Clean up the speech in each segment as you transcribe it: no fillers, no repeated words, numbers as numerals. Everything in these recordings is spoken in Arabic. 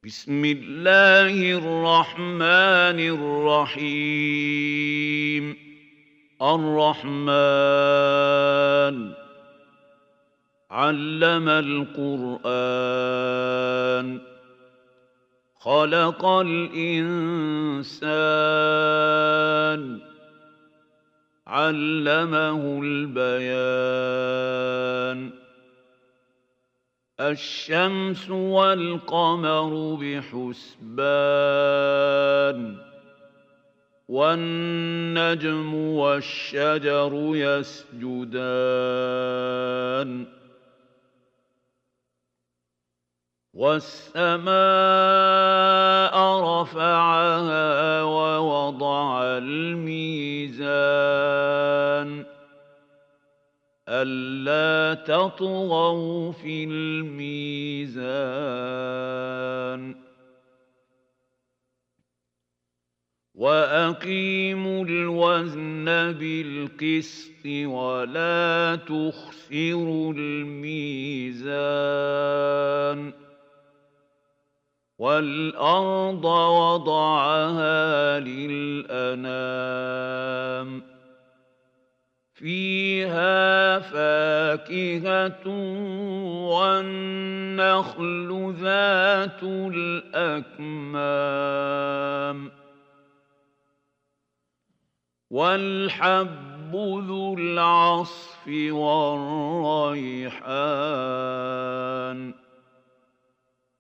بسم الله الرحمن الرحيم الرحمن علم القرآن خلق الإنسان علمه البيان الشمس والقمر بحسبان والنجم والشجر يسجدان والسماء رفعها ووضع الميزان ألا تطغوا في الميزان وأقيموا الوزن بالقسط ولا تخسروا الميزان والأرض وضعها للأنام فيها فاكهة والنخل ذات الأكمام والحب ذو العصف والريحان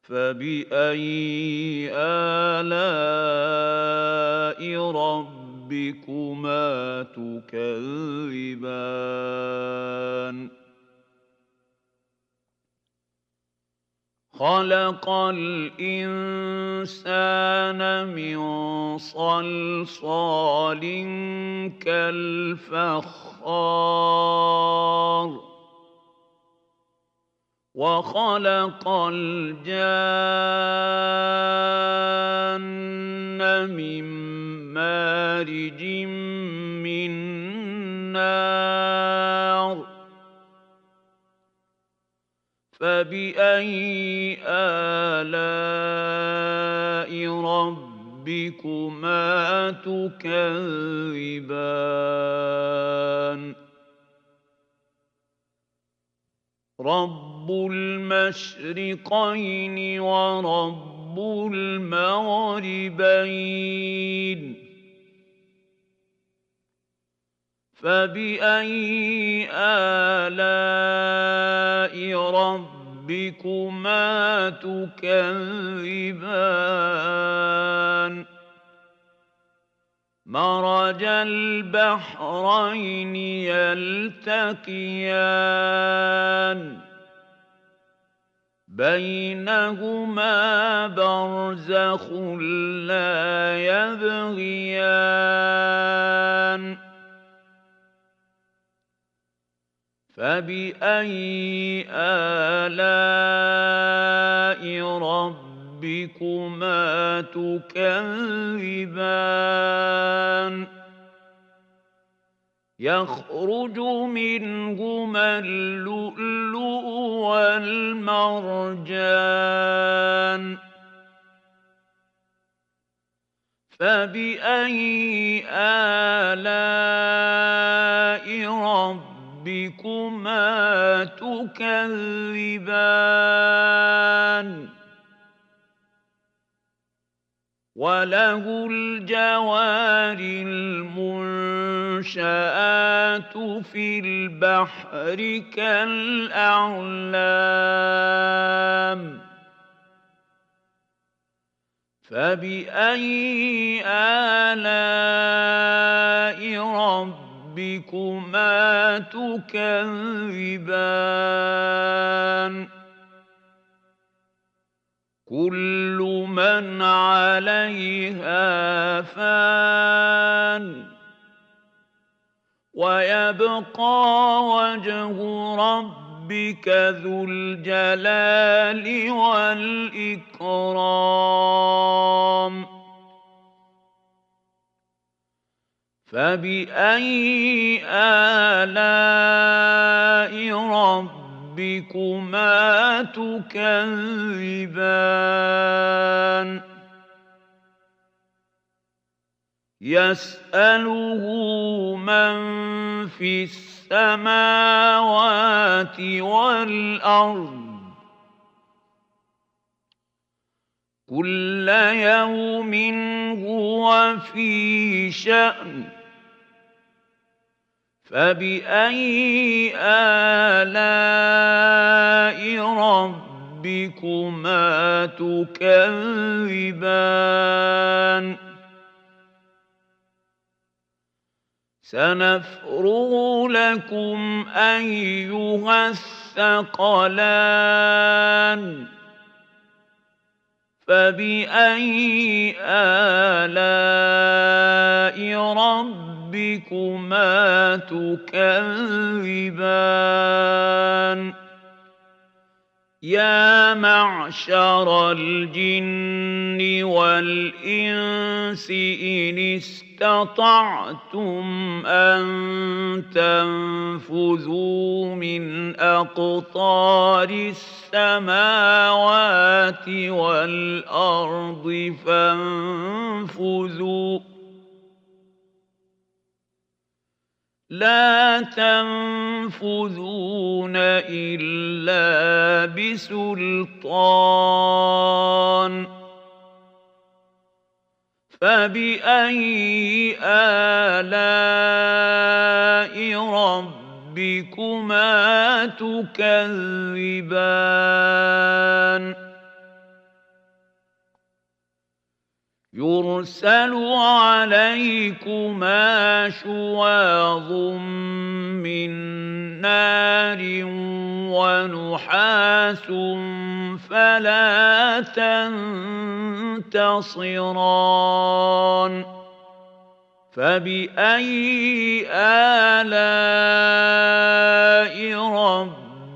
فبأي آلاء ربكما تكذبان خلق الإنسان من صلصال كالفخار وخلق الجان من مارج من نار فبأي آلاء ربكما تكذبان رب المشرقين ورب المغربين فبأي آلاء ربكما تكذبان مرج البحرين يلتقيان بينهما برزخ لا يبغيان فبأي آلاء ربكما تكذبان يخرج منهما اللؤلؤ والمرجان فبأي آلاء ربكما تكذبان وله الجوار المنشآت في البحر كالأعلام فبأي آلاء ربكما تكذبان كل من عليها فان ويبقى وجه ربك ذو الجلال والإكرام فبأي آلاء ربكما تكذبان يسأله من في السماوات والأرض كل يوم هو في شأن فبأي آلاء ربكما تكذبان سنفرغ لكم أيها الثقلان فبأي آلاء ربكما تكذبان يا معشر الجن والإنس إن استطعتم أن تنفذوا من أقطار السماوات والأرض فانفذوا لا تنفذون إلا بسلطان فبأي آلاء ربكما تكذبان يرسل عليكما شواظ من نار ونحاس فلا تنتصران فبأي آلاء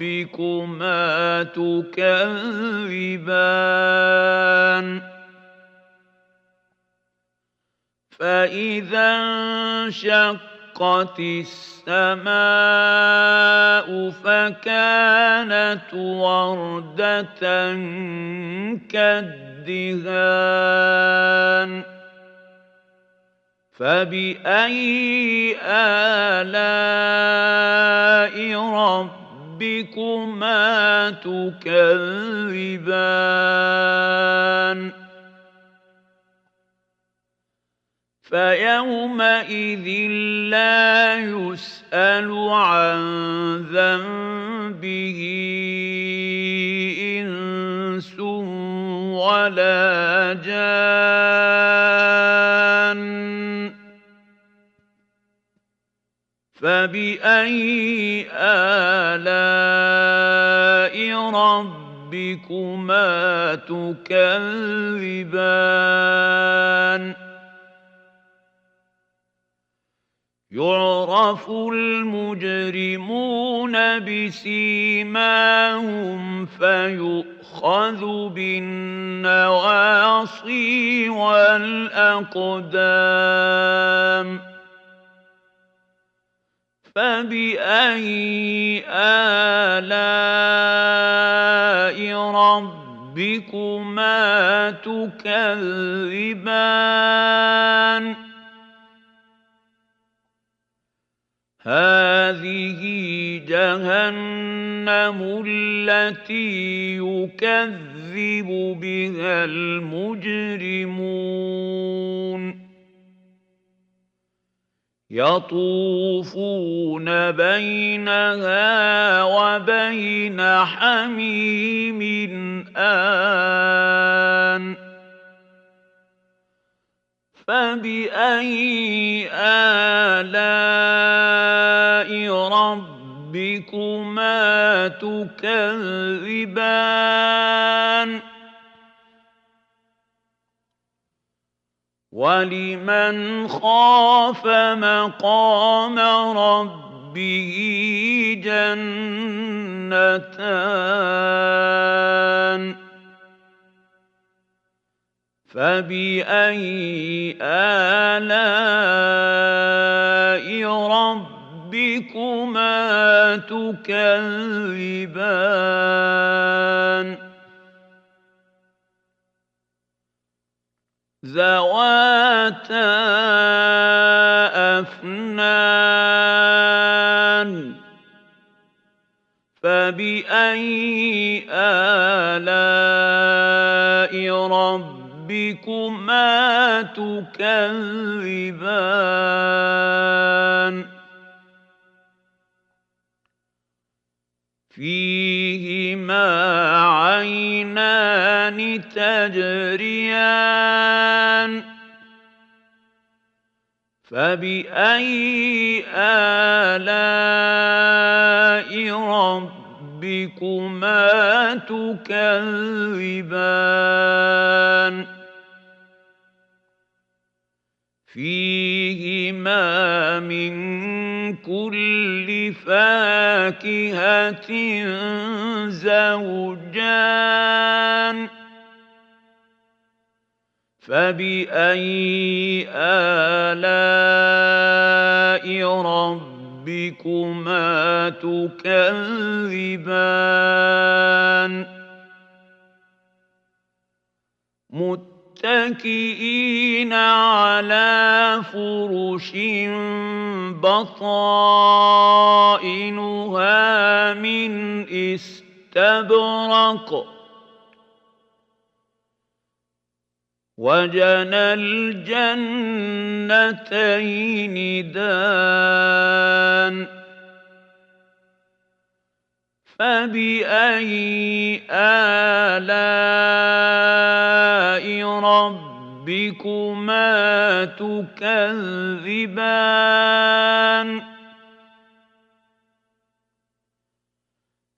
ربكما تكذبان فإذا انشقت السماء فكانت وردة كالدهان فبأي آلاء ربكما تكذبان فيومئذ لا يسأل عن ذنبه إنس ولا جان فبأي آلاء ربكما تكذبان يعرف المجرمون بسيماهم فيؤخذ بالنواصي والأقدام فبأي آلاء ربكما تكذبان هذه جهنم التي يكذب بها المجرمون يطوفون بينها وبين حميم آن فبأي آلاء ربكما تكذبان ولمن خاف مقام ربه جنتان فبأي آلاء ربكما تكذبان ذَوَاتَا أَفْنَانٍ فَبِأَيِّ آلَاءِ رَبِّكُمَا تُكَذِّبَانِ فِيهِمَا عَيْنَانِ تَجْرِيَانِ فَبِأَيِّ آلَاءِ رَبِّكُمَا تُكَذِّبَانِ فِيهِمَا مِن كُلِّ فَاكِهَةٍ زَوْجَانِ فَبِأَيِّ آلَاءِ رَبِّكُمَا تُكَذِّبَانِ مُتَّكِئِينَ عَلَىٰ فُرُشٍ بَطَائِنُهَا مِنْ إِسْتَبْرَقٍ وَجَنَى الْجَنَّتَيْنِ دَانٍ فَبِأَيِّ آلَاءِ رَبِّكُمَا تُكَذِّبَانِ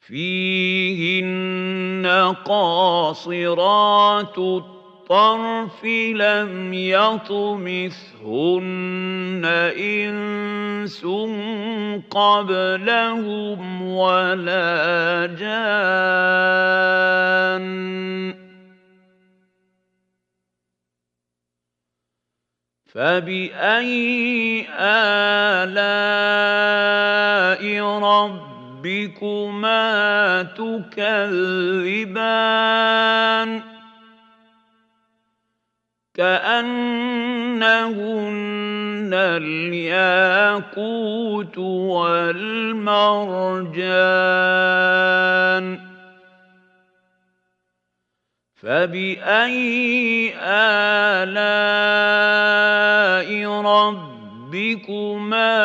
فِيهِنَّ قَاصِرَاتُ الطَّرْفِ لَمْ يَطْمِثْهُنَّ إِنسٌ قَبْلَهُمْ وَلَا جَانٌّ فَبِأَيِّ آلَاءِ رَبِّكُمَا تُكَذِّبَانِ كَأَنَّهُنَّ الْيَاقُوتُ وَالْمَرْجَانُ فَبِأَيِّ آلَاءِ رَبِّكُمَا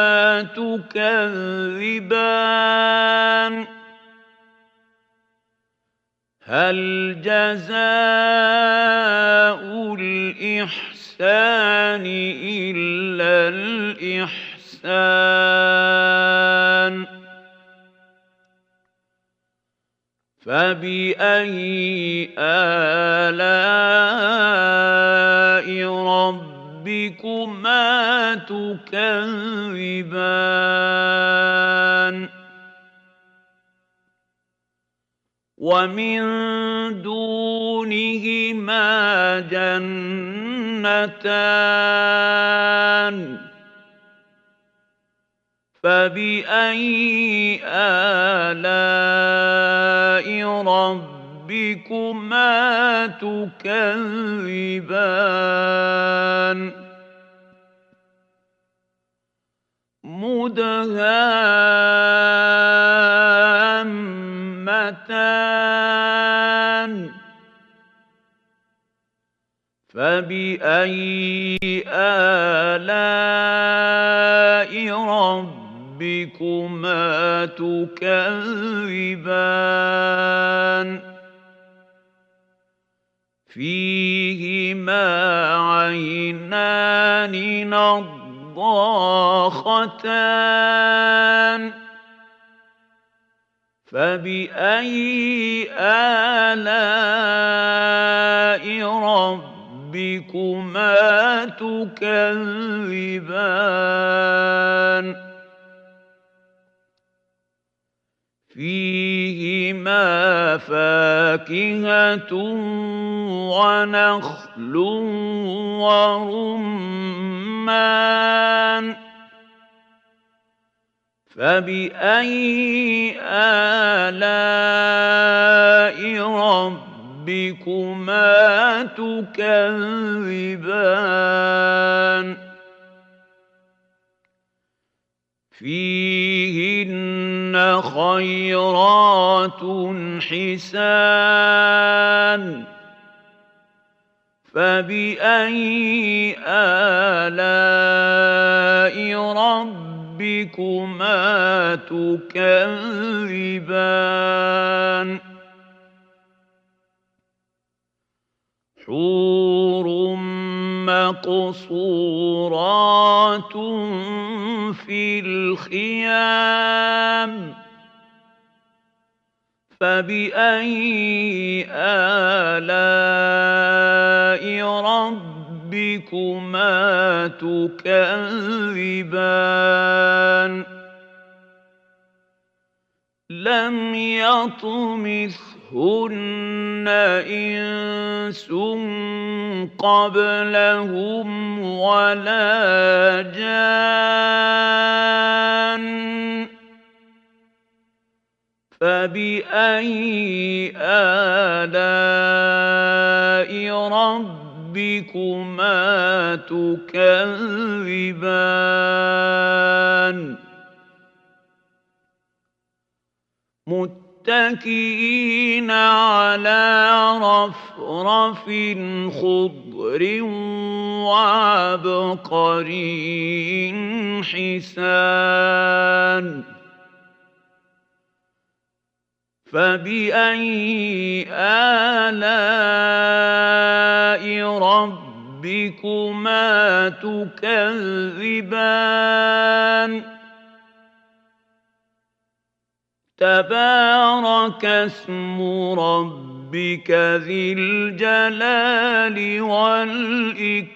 تُكَذِّبَانِ هَلْ جَزَاءُ الْإِحْسَانِ إِلَّا الْإِحْسَانُ فَبِأَيِّ آلَاءِ رَبِّكُمَا تُكَذِّبَانِ وَمِن دُونِهِمَا جَنَّتَانِ فَبِأَيِّ آلَاءِ رَبِّكُمَا تُكَذِّبَانِ مُدْهَامَّتَانِ فَبِأَيِّ آلَاءِ رَبِّكُمَا تُكَذِّبَانِ فِيهِمَا عَيْنَانِ نَضَّاخَتَانِ فَبِأَيِّ آلَاءِ رَبِّكُمَا تُكَذِّبَانِ فِيهِمَا فَاكِهَةٌ وَنَخْلٌ وَرُمَّانٌ فَبِأَيِّ آلَاءِ رَبِّكُمَا ربكما تكذبان فيهن خيرات حسان فبأي آلاء ربكما تكذبان حور مقصورات في الخيام فبأي آلاء ربكما تكذبان لم يطمثهن إنس قبلهم ولا جان فبأي آلاء ربكما تكذبان متكئين على رفرف خضر وعبقري حسان فبأي آلاء ربكما تكذبان تبارك اسم ربك ذي الجلال والإكرام